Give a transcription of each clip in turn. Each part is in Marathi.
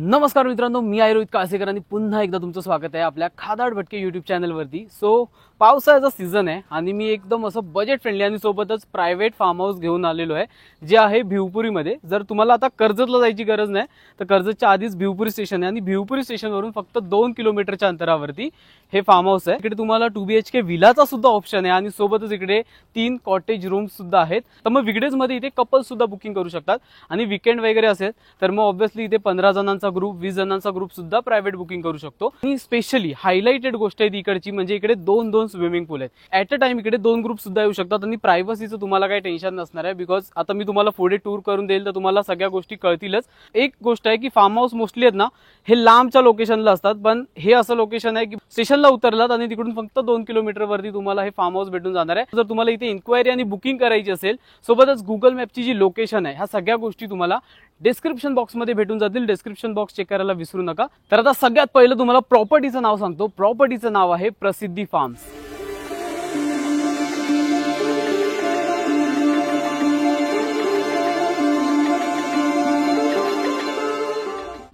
नमस्कार मित्रांनो, मी आहे रोहित काळसेकर आणि पुन्हा एकदा तुमचं स्वागत आहे आपल्या खादाड भटके यूट्यूब चॅनलवरती। सो पावसाळ्याचा सीझन आहे आणि मी एकदम असं बजेट फ्रेंडली आणि सोबतच प्रायव्हेट फार्म हाऊस घेऊन आलेलो आहे, जे आहे भिवपुरीमध्ये। जर तुम्हाला आता कर्जतला जायची गरज नाही तर कर्जतच्या आधीच भिवपुरी स्टेशन आहे आणि भिवपुरी स्टेशनवरून फक्त 2 किलोमीटरच्या अंतरावरती हे फार्म हाऊस आहे। इकडे तुम्हाला 2 BHK विलाचा सुद्धा ऑप्शन आहे आणि सोबतच इकडे 3 कॉटेज रूम्स सुद्धा आहेत। तर मग वीकडेज मध्ये इथे कपल सुद्धा बुकिंग करू शकतात आणि वीकेंड वगैरे असेल तर मग ऑब्व्हियसली इथे 15 जणांचा ग्रुप 20 जणांचा ग्रुप सुद्धा प्रायव्हेट बुकिंग करू शकतो। आणि स्पेशली हायलाइटेड गोष्ट आहे इकडची म्हणजे इकडे 2 स्विमिंग पूल आहेत। ऍट अ टाइम इकडे 2 ग्रुप सुद्धा येऊ शकतात आणि प्रायव्हसीचं तुम्हाला काही टेन्शन नसणार आहे, बिकॉज आता मी तुम्हाला पुढे टूर करून देईल तर तुम्हाला सगळ्या गोष्टी कळतीलच। एक गोष्ट आहे की फार्म हाऊस मोस्टली आहेत ना हे लांबच्या लोकेशनला असतात, पण हे असं लोकेशन आहे की स्टेशनला उतरलात आणि तिकडून फक्त 2 किलोमीटर वरती तुम्हाला हे फार्म हाऊस भेटून जाणार आहे। जर तुम्हाला इथे इन्क्वायरी आणि बुकिंग करायची असेल, सोबतच गुगल मॅपची जी लोकेशन आहे ह्या सगळ्या गोष्टी तुम्हाला डिस्क्रिप्शन बॉक्समध्ये भेटून जातील। डिस्क्रिप्शन बॉक्स चेक करायला विसरू नका। तर आता सगळ्यात पहिलं तुम्हाला प्रॉपर्टीचं नाव सांगतो। प्रॉपर्टीचं नाव आहे प्रसिद्धी फार्म्स।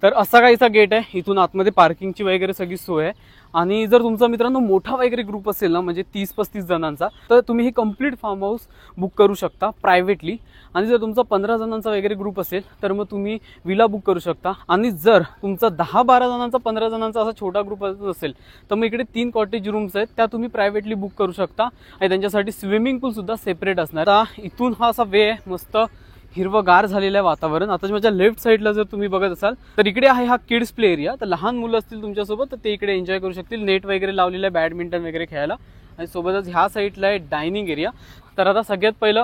तर असा काहीसा गेट आहे, इथून आतमध्ये पार्किंगची वगैरे सगळी सोय आहे। आणि जर तुमचा मित्रांनो मोठा वगैरे ग्रुप असेल ना म्हणजे 30-35 जणांचा, तर तुम्ही हे कंप्लीट फार्म हाऊस बुक करू शकता प्रायव्हेटली। आणि जर तुमचा 15 जणांचा वगैरे ग्रुप असेल तर मग तुम्ही विला बुक करू शकता। आणि जर तुमचा 10-12 जणांचा 15 जणांचा असा छोटा ग्रुप असेल तर मग इकडे 3 कॉटेज रूम्स आहेत, त्या तुम्ही प्रायव्हेटली बुक करू शकता आणि त्यांच्यासाठी स्विमिंग पूल सुद्धा सेपरेट असणार। आता इथून हा असा वे आहे, मस्त हिरवगार झालेलं आहे वातावरण। आता माझ्या लेफ्ट साईडला जर तुम्ही बघत असाल तर इकडे आहे हा किड्स प्ले एरिया। तर लहान मुलं असतील तुमच्यासोबत तर ते इकडे एन्जॉय करू शकतील, नेट वगैरे लावलेलं आहे बॅडमिंटन वगैरे खेळायला। आणि सोबतच ह्या साईडला आहे डायनिंग एरिया। तर आता सगळ्यात पहिलं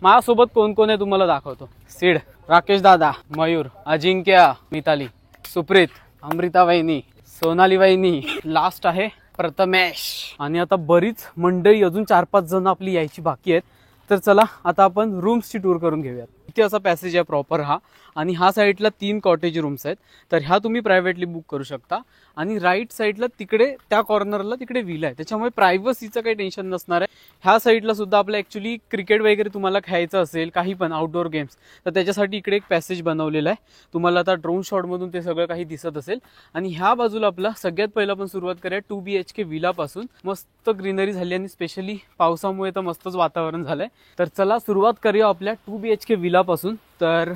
माझ्यासोबत कोण कोण आहे तुम्हाला दाखवतो। सिड, राकेश दादा, मयूर, अजिंक्य, मिताली, सुप्रीत, अमृता वहिनी, सोनाली वहिनी, लास्ट आहे प्रथमेश। आणि आता बरीच मंडळी अजून 4-5 जण आपली यायची बाकी आहेत। तर चला आता आपण रूम्सची टूर करून घेऊयात। इथे असा पॅसेज आहे प्रॉपर हा, आणि ह्या साईडला 3 कॉटेज रूम्स आहेत, तर ह्या तुम्ही प्रायव्हेटली बुक करू शकता। आणि राईट साईडला तिकडे त्या कॉर्नरला तिकडे विला आहे, त्याच्यामुळे प्रायव्हसीचं काही टेन्शन नसणार आहे। ह्या साईडला सुद्धा आपलं ऍक्च्युली क्रिकेट वगैरे तुम्हाला खेळायचं असेल, काही पण आउटडोर गेम्स, तर त्याच्यासाठी इकडे एक पॅसेज बनवलेला आहे। तुम्हाला आता ड्रोन शॉटमधून ते सगळं काही दिसत असेल। आणि ह्या बाजूला आपला सगळ्यात पहिला आपण सुरुवात करूया 2 BHK विलापासून। मस्त ग्रीनरी झाली आणि स्पेशली पावसामुळे तर मस्तच वातावरण झालंय। तर चला सुरुवात करूया आपल्या 2 BHK विलापासून। तर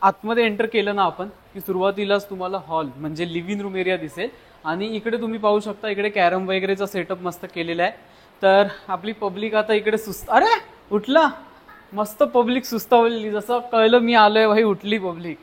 आतमध्ये एंटर केलं ना आपण की सुरुवातीलाच तुम्हाला हॉल म्हणजे लिव्हिंग रूम एरिया दिसेल। आणि इकडे तुम्ही पाहू शकता इकडे कॅरम वगैरेचा सेटअप मस्त केलेला आहे। तर आपली पब्लिक आता इकडे अरे उठला, मस्त पब्लिक सुस्तावलेली, जसं कळलं मी आलोय भाई उठली पब्लिक।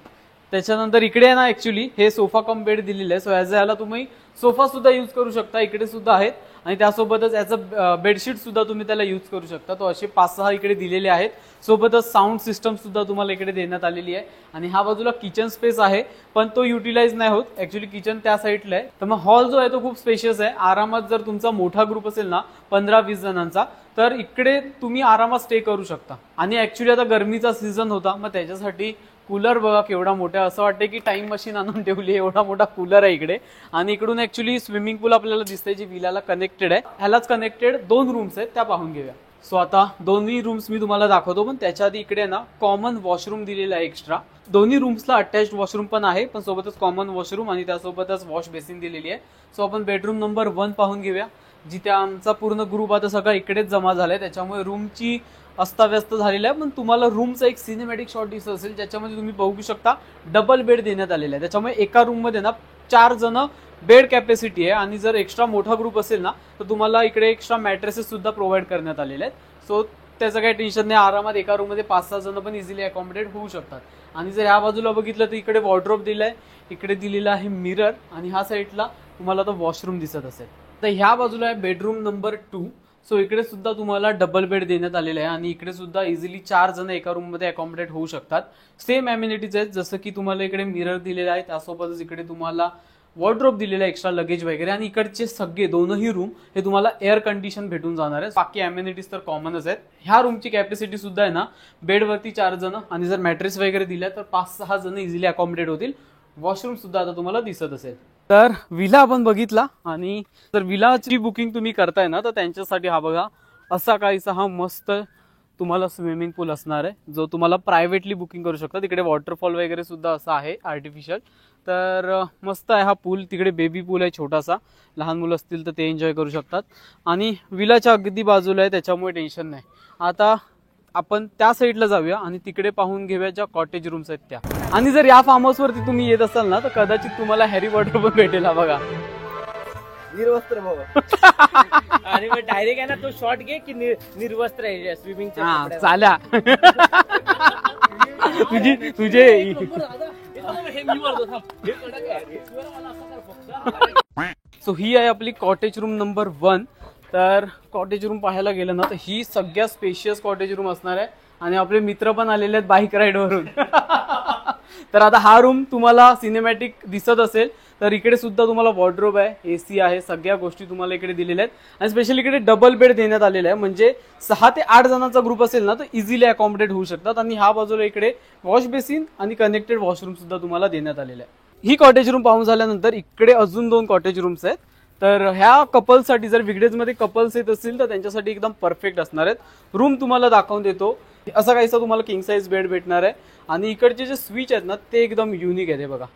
त्याच्यानंतर इकडे आहे ना ऍक्च्युली हे सोफा कम बेड दिलेलं आहे, सो ॲज याला तुम्ही सोफा सुद्धा यूज करू शकता, इकडे सुद्धा आहेत। आणि त्यासोबतच ॲज अ बेडशीट सुद्धा तुम्ही त्याला यूज करू शकता। तो असे 5-6 इकडे दिलेले आहेत। सोबतच साऊंड सिस्टम सुद्धा तुम्हाला इकडे देण्यात आलेली आहे। आणि ह्या बाजूला किचन स्पेस आहे, पण तो युटिलाइज नाही होत, ऍक्च्युली किचन त्या साईडला आहे। तर मग हॉल जो आहे तो खूप स्पेशियस आहे। आरामात जर तुमचा मोठा ग्रुप असेल ना 15-20 जणांचा, तर इकडे तुम्ही आरामात स्टे करू शकता। आणि ऍक्च्युली आता गरमीचा सीझन होता, मग त्याच्यासाठी कूलर बघा केवढा मोठा, असं वाटतं की टाइम मशीन आणून ठेवली, एवढा मोठा कूलर आहे इकडे। आणि इकडून ऍक्च्युली स्विमिंग पूल आपल्याला दिसतंय जे विलाला कनेक्टेड आहे। ह्यालाच कनेक्टेड 2 रूम्स आहेत, त्या पाहून घेऊया। सो आता दोन्ही रूम्स मी तुम्हाला दाखवतो, पण त्याच्या आधी इकडे ना कॉमन वॉशरूम दिलेला आहे एक्स्ट्रा। दोन्ही रूम्सला अटॅच्ड वॉशरूम पण आहे, पण सोबतच कॉमन वॉशरूम आणि त्यासोबतच वॉश बेसिन दिलेली आहे। सो आपण बेडरूम नंबर 1 पाहून घेऊया, जिथे आमचा पूर्ण ग्रुप आता सगळा इकडेच जमा झालाय, त्याच्यामुळे रूमची अस्ताव्यस्त झालेला आहे। पण तुम्हाला रूमचा एक सिनेमॅटिक शॉट दिसत असेल, ज्याच्यामध्ये तुम्ही बघू शकता डबल बेड देण्यात आलेला आहे। त्याच्यामुळे एका रूम मध्ये ना 4 जण बेड कॅपॅसिटी आहे। आणि जर एक्स्ट्रा मोठा ग्रुप असेल ना तर तुम्हाला इकडे एक्स्ट्रा मॅट्रेसेस सुद्धा प्रोव्हाइड करण्यात आलेले आहेत। सो त्याचं काही टेन्शन नाही, आरामात एका रूम मध्ये 5-6 जण पण इझिली अकॉमोडेट होऊ शकतात। आणि जर ह्या बाजूला बघितलं तर इकडे वॉर्डरोब दिलाय, इकडे दिलेला आहे मिरर, आणि ह्या साईडला तुम्हाला तो वॉशरूम दिसत असेल। तर ह्या बाजूला आहे बेडरूम नंबर 2। सो इकडे सुद्धा तुम्हाला डबल बेड देण्यात आलेला आहे आणि इकडे सुद्धा इझिली 4 जण एका रूम मध्ये अकॉमोडेट होऊ शकतात। सेम अम्युनिटीज आहेत, जसं की तुम्हाला इकडे मिरर दिलेला आहे, त्यासोबतच इकडे तुम्हाला वॉर्डरोब दिलेला आहे, एक्स्ट्रा लगेज वगैरे। आणि इकडचे सगळे दोनही रूम हे तुम्हाला एअर कंडिशन भेटून जाणार आहे। बाकी अम्युनिटीज तर कॉमनच आहेत। ह्या रूमची कॅपॅसिटी सुद्धा आहे ना बेडवरती 4 जण, आणि जर मॅट्रेस वगैरे दिल्या तर 5-6 जण इझिली अकॉमोडेट होतील वॉशरूम सुद्धा आता तुम्हाला दिसत असेल. तर विला आपण बघितला, आणि जर विलाची बुकिंग तुम्ही करताय ना तर त्यांच्यासाठी हा बघा असा काहीसा हा मस्त तुम्हाला स्विमिंग पूल असणार आहे, जो तुम्हाला प्रायव्हेटली बुकिंग करू शकता. तिकडे वॉटरफॉल वगैरे सुद्धा असा आहे आर्टिफिशियल. तर मस्त आहे हा पूल. तिकडे बेबी पूल आहे छोटासा, लहान मुलं असतील तर ते एन्जॉय करू शकतात. आणि विलाच्या अगदी बाजूला आहे, त्याच्यामुळे टेन्शन नाही. आता आपण त्या साईडला जाऊया आणि तिकडे पाहून घेऊया ज्या कॉटेज रूम्स आहेत त्या. आणि जर या फार्म हाऊस वरती तुम्ही येत असाल ना तर कदाचित तुम्हाला हॅरी पॉटर पण भेटेल. हा बघा निर्वस्त्र आणि मग डायरेक्ट आहे ना तो शॉट घे की निर्वस्त्र आहे स्विमिंगच्या. चाल्या तुझे सो ही आहे आपली कॉटेज रूम नंबर 1. तर कॉटेज रूम पाहायला गेलं ना तर ही सगळ्यात स्पेशियस कॉटेज रूम असणार आहे. आणि आपले मित्र पण आलेले आहेत बाईक राईड वरून. तर आता हा रूम तुम्हाला सिनेमॅटिक दिसत असेल. तर इकडे सुद्धा तुम्हाला वॉर्डरोब आहे, एसी आहे, सगळ्या गोष्टी तुम्हाला इकडे दिलेल्या आहेत. आणि स्पेशली इकडे डबल बेड देण्यात आलेला आहे, म्हणजे 6 ते 8 जणांचा ग्रुप असेल ना तर इझिली अकॉमोडेट होऊ शकतात. आणि ह्या बाजूला इकडे वॉश बेसिन आणि कनेक्टेड वॉशरूम सुद्धा तुम्हाला देण्यात आलेले आहे. ही कॉटेज रूम पाहून झाल्यानंतर इकडे अजून 2 कॉटेज रूम्स आहेत. तर ह्या कपल्ससाठी, जर विगडेजमध्ये कपल्स येत असतील तर त्यांच्यासाठी एकदम परफेक्ट असणार आहेत. रूम तुम्हाला दाखवून देतो. असा काहीसा तुम्हाला किंग साईज बेड भेटणार आहे. आणि इकडचे जे स्विच आहेत ना ते एकदम युनिक आहेत. हे बघा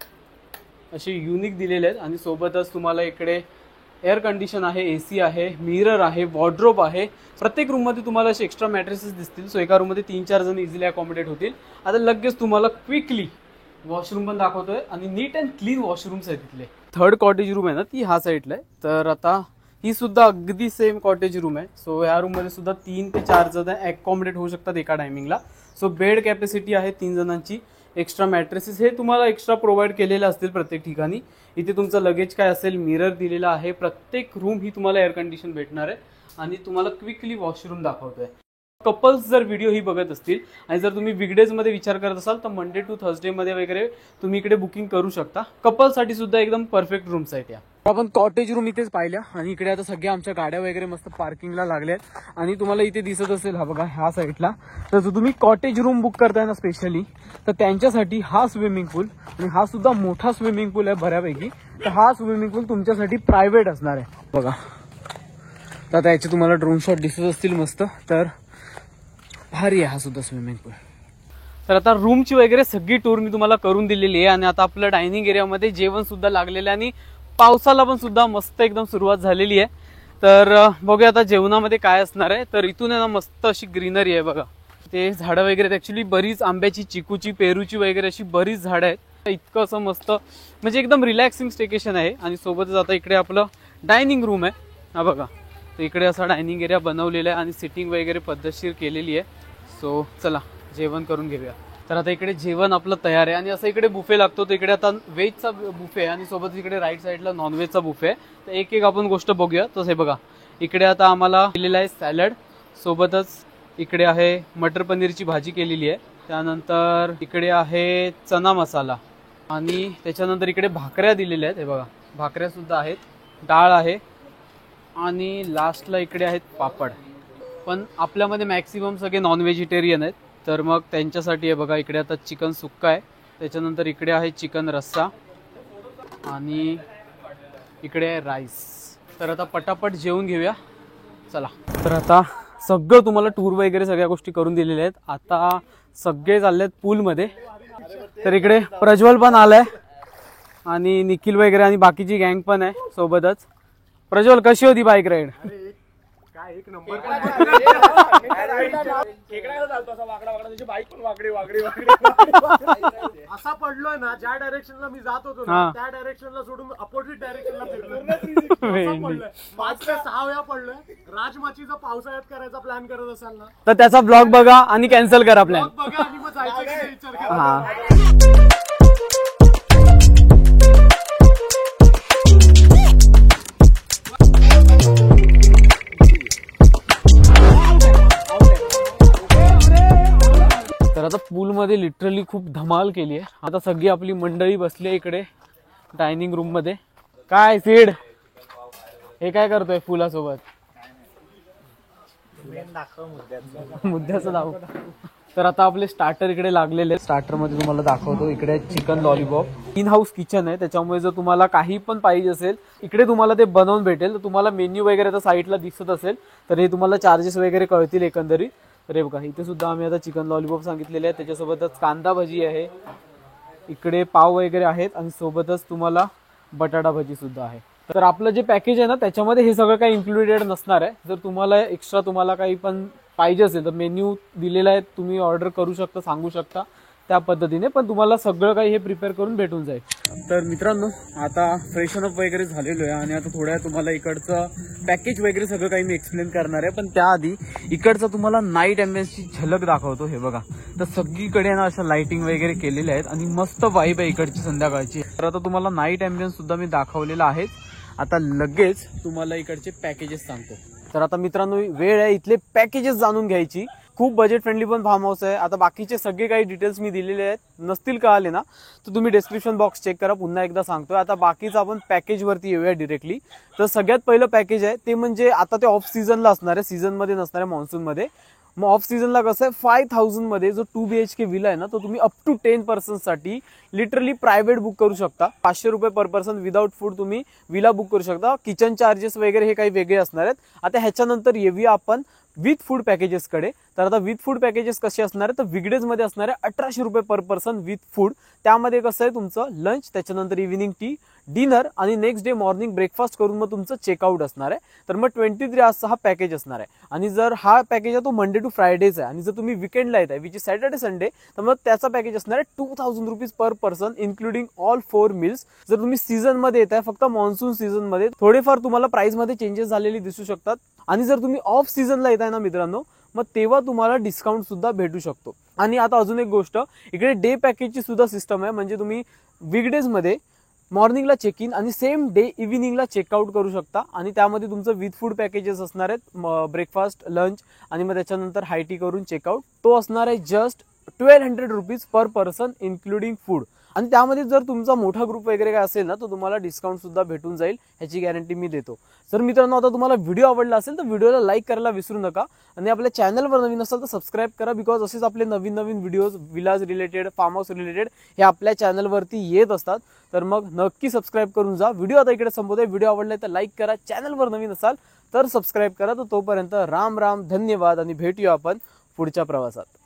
असे युनिक दिलेले आहेत. आणि सोबतच तुम्हाला इकडे एअर कंडिशन आहे, एसी आहे, मिरर आहे, वॉर्डरोब आहे. प्रत्येक रूममध्ये तुम्हाला असे एक्स्ट्रा मॅट्रेसेस दिसतील. सो एका रूममध्ये 3-4 जण इझिली अकॉमोडेट होतील. आता लगेच तुम्हाला क्विकली वॉशरूम पण दाखवतोय, आणि नीट अँड क्लीन वॉशरूम्स आहेत तिथले. 3rd कॉटेज रूम आहे ना ती ह्या साईडला आहे. तर आता ही सुद्धा अगदी सेम कॉटेज रूम आहे. सो ह्या रूममध्ये सुद्धा 3 ते 4 जण अकॉमोडेट होऊ शकतात एका टायमिंगला. सो बेड कॅपॅसिटी आहे 3 जणांची. एक्स्ट्रा मॅट्रेसेस हे तुम्हाला एक्स्ट्रा प्रोव्हाइड केलेले असतील प्रत्येक ठिकाणी. इथे तुमचं लगेज काय असेल, मिरर दिलेला आहे. प्रत्येक रूम ही तुम्हाला एअर कंडिशन भेटणार आहे. आणि तुम्हाला क्विकली वॉशरूम दाखवतोय. कपल्स जर व्हिडिओ ही बघत असतील आणि जर तुम्ही वीकडेजमध्ये विचार करत असाल तर मंडे टू थर्सडेमध्ये वगैरे तुम्ही इकडे बुकिंग करू शकता. कपल्ससाठी सुद्धा एकदम परफेक्ट रूम्स आहेत या. आपण कॉटेज रूम इथेच पाहिल्या, आणि इकडे आता सगळ्या आमच्या गाड्या वगैरे मस्त पार्किंगला लागल्या आहेत. आणि तुम्हाला इथे दिसत असेल हा बघा ह्या साईडला, तर जर तुम्ही कॉटेज रूम बुक करताय ना स्पेशली, तर त्यांच्यासाठी हा स्विमिंग पूल, आणि हा सुद्धा मोठा स्विमिंग पूल आहे बऱ्यापैकी. तर हा स्विमिंग पूल तुमच्यासाठी प्रायव्हेट असणार आहे बघा. तर आता याचे तुम्हाला ड्रोन शॉट दिसत असतील मस्त. तर भारी आहे हा सुद्धा स्विमिंग पूल. तर आता रूमची वगैरे सगळी टूर मी तुम्हाला करून दिलेली आहे. आणि आता आपल्या डायनिंग एरियामध्ये जेवण सुद्धा लागलेलं आहे, आणि पावसाला पण सुद्धा मस्त एकदम सुरुवात झालेली आहे. तर बघूया आता जेवणामध्ये काय असणार आहे. तर इथून आहे ना मस्त अशी ग्रीनरी आहे बघा. ते झाडं वगैरे ऍक्च्युली बरीच आंब्याची, चिकूची, पेरूची वगैरे अशी बरीच झाडं आहेत. इतकं असं मस्त म्हणजे एकदम रिलॅक्सिंग स्टेकेशन आहे. आणि सोबतच आता इकडे आपलं डायनिंग रूम आहे हा बघा. तर इकडे असा डायनिंग एरिया बनवलेला आहे आणि सिटिंग वगैरे पद्धतशीर केलेली आहे. सो चला जेवण करून घेऊया. तर आता इकडे जेवण आपलं तयार आहे, आणि असं इकडे बुफे लागतो. तर इकडे आता व्हेजचा बुफे आहे, आणि सोबत इकडे राईट साईडला नॉनव्हेजचा बुफे आहे. तर एक एक आपण गोष्ट बघूया. तसं हे बघा इकडे आता आम्हाला दिलेला आहे सॅलड, सोबतच इकडे आहे मटर पनीरची भाजी केलेली आहे. त्यानंतर इकडे आहे चना मसाला, आणि त्याच्यानंतर इकडे भाकऱ्या दिलेल्या आहेत. हे बघा भाकऱ्या सुद्धा आहेत, डाळ आहे, आणि लास्टला इकडे आहेत पापड. पण आपल्यामध्ये मॅक्सिमम सगळे नॉन व्हेजिटेरियन आहेत. तर मग त्यांच्यासाठी आहे बघा इकडे आता चिकन सुक्का आहे, त्याच्यानंतर इकडे आहे चिकन रस्सा, आणि इकडे आहे राईस. तर आता पटापट जेवून घेऊया चला. तर आता सगळं तुम्हाला टूर वगैरे सगळ्या गोष्टी करून दिलेल्या आहेत. आता सगळे चालले आहेत पूलमध्ये. तर इकडे प्रज्वल पण आलाय, आणि निखिल वगैरे आणि बाकीची गँग पण आहे सोबतच. प्रज्वल कशी होती बाईक राईड? एक नंबर. असा पडलोय ना ज्या डायरेक्शनला मी जात होतो ना त्या डायरेक्शनला सोडून अपोजिट डायरेक्शनला फिरलोय. 5 ते 6 वेळा पडलोय. राजमाचीचा पावसाळ्यात करायचा प्लॅन करत असाल ना तर त्याचा ब्लॉग बघा आणि कॅन्सल करा प्लॅन. बघा आणि मग जायचं विचार करा. तर आता पूलमध्ये लिटरली खूप धमाल केली आहे. आता सगळी आपली मंडळी बसली आहे इकडे डायनिंग रूम मध्ये. काय सीड हे काय करतोय फुलासोबत? मुद्द्याचं दाखव. तर आता आपले स्टार्टर इकडे लागलेले आहेत. स्टार्टर मध्ये तुम्हाला दाखवतो, इकडे chicken lollipop in house kitchen आहे, त्याच्यामुळे जर तुम्हाला काही पण पाहिजे असेल इकडे तुम्हाला ते बनवून भेटेल. तर तुम्हाला मेन्यू वगैरे आता साईडला दिसत असेल, तर हे तुम्हाला चार्जेस वगैरे कळतील एकंदरीत. तर हे बघा, इथे सुद्धा आम्ही आता चिकन लॉलीपॉप सांगितलेले आहे, त्याच्यासोबतच कांदा भजी आहे, इकडे पाव वगैरे आहेत आणि सोबतच तुम्हाला बटाटा भजी सुद्धा आहे. तर आपलं जे पॅकेज आहे ना त्याच्यामध्ये हे सगळं काही इन्क्लुडेड नसणार आहे. जर तुम्हाला एक्स्ट्रा तुम्हाला काही पण पाहिजे असेल तर मेन्यू दिलेला आहे, तुम्ही ऑर्डर करू शकता, सांगू शकता त्या पद्धतीने, पण तुम्हाला सगळं काही हे प्रिपेअर करून भेटून जाईल. तर मित्रांनो, आता फ्रेशन अप वगैरे झालेलो आहे आणि आता थोड्या तुम्हाला इकडचं पॅकेज वगैरे सगळं काही मी एक्सप्लेन करणार आहे. पण त्याआधी इकडचं तुम्हाला नाईट ॲम्बियन्सची झलक दाखवतो. हे बघा, तर सगळीकडे ना अशा लाइटिंग वगैरे केलेल्या आहेत आणि मस्त वाईब आहे इकडची संध्याकाळची. तर आता तुम्हाला नाईट ॲम्बियन्स सुद्धा मी दाखवलेला आहे. आता लगेच तुम्हाला इकडचे पॅकेजेस सांगतो. तर आता मित्रांनो, वेळ आहे इथले पॅकेजेस जाणून घ्यायची. खूप बजेट फ्रेंडली पण फार्म हाऊस आहे. आता बाकीचे सगळे काही डिटेल्स मी दिलेले आहेत, नसतील कळाले ना तर तुम्ही डिस्क्रिप्शन बॉक्स चेक करा. पुन्हा एकदा सांगतोय. आता बाकीचं आपण पॅकेजवरती येऊया डिरेक्टली. तर सगळ्यात पहिलं पॅकेज आहे ते म्हणजे आता ते ऑफ सीझनला असणार आहे, सीझनमध्ये नसणार आहे, मान्सूनमध्ये. मग ऑफ सीझनला कसं आहे, 5000 मध्ये जो 2 BHK विला आहे ना, तो तुम्ही अप टू 10 पर्सनसाठी लिटरली प्रायव्हेट बुक करू शकता. 500 रुपये पर पर्सन विदाउट फूड तुम्ही विला बुक करू शकता. किचन चार्जेस वगैरे हे काही वेगळे असणार आहेत. आता ह्याच्यानंतर येऊया आपण विथ फूड पॅकेजेसकडे. तर आता विथ फूड पॅकेजेस कसे असणार आहे, तर विगडेजमध्ये असणार आहे 1800 रुपये पर पर्सन विथ फूड. त्यामध्ये कसं आहे, तुमचं लंच, त्याच्यानंतर इव्हिनिंग टी, डिनर आणि नेक्स्ट डे मॉर्निंग ब्रेकफास्ट करून मग तुमचं चेकआउट असणार आहे. तर मग 23 आवर्सचा हा पॅकेज असणार आहे. आणि जर हा पॅकेज आहे तो मंडे टू फ्रायडेज आहे आणि जर तुम्ही विकेंडला येत आहे विच इज सॅटर्डे संडे, तर मग त्याचा पॅकेज असणार आहे 2000 rupees per person including all 4 meals. जर तुम्ही सीझन मध्ये येत आहे, फक्त मान्सून सीझन मध्ये थोडेफार तुम्हाला प्राइस मध्ये चेंजेस झालेले दिसू शकतात. आणि जर तुम्ही ऑफ सीझनला येत आहे ना मित्रांनो, मग तेव्हा तुम्हाला डिस्काउंट सुद्धा भेटू शकतो. आणि आता अजून एक गोष्ट, इकडे डे पॅकेजची सुद्धा सिस्टम आहे. म्हणजे तुम्ही वीकडेज मध्ये मॉर्निंगला चेक इन आणि सेम डे इव्हिनिंगला चेकआउट करू शकता. आणि त्यामध्ये तुमचं विथ फूड पॅकेजेस असणार आहेत, ब्रेकफास्ट, लंच आणि मग त्याच्यानंतर हाय टी करून चेकआउट. तो असणार आहे just 1200 rupees per person including food. आणि त्यामध्ये जर तुमचा मोठा ग्रुप वगैरे काय असेल ना, तर तुम्हाला डिस्काउंट सुद्धा भेटून जाईल, ह्याची गॅरंटी मी देतो. तर मित्रांनो, आता तुम्हाला व्हिडिओ आवडला असेल तर व्हिडिओला लाईक करायला विसरू नका. आणि आपल्या चॅनलवर नवीन असाल तर सबस्क्राईब करा, बिकॉज असेच आपले नवीन नवीन videos villas related, farm house related हे आपल्या चॅनलवरती येत असतात. तर मग नक्की सबस्क्राईब करून जा. व्हिडिओ आता इकडे संपवतोय. व्हिडिओ आवडलाय तर लाईक करा, चॅनलवर नवीन असाल तर सबस्क्राईब करा. तर तोपर्यंत राम राम, धन्यवाद आणि भेटूया आपण पुढच्या प्रवासात.